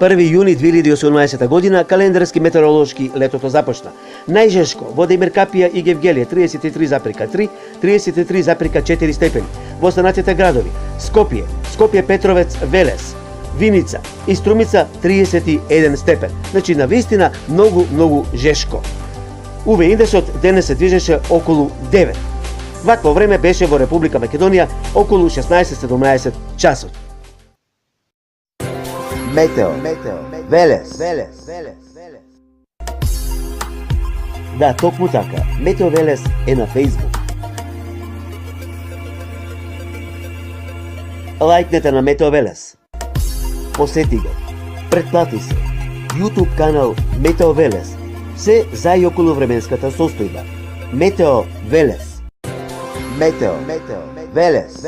1 јуни 2018 година календарски метеоролошки летото започна. Најжешко во Демир Капија и Гевгелие 33,3, 33,4 степени. Во останатите градови Скопје, Скопје Петровец, Велес, Виница и Струмица 31 степен. Значи навистина многу жешко. УВ индексот денес се движеше околу 9. Вакво време беше во Република Македонија околу 16-17 часот. Метео, Велес. Да, токму така. Метео Велес е на Facebook. Лајкнете на Метео Велес. Посети го. Претплати се. YouTube канал Метео Велес. Се за и околу временската состојба. Метео Велес. Метео Велес.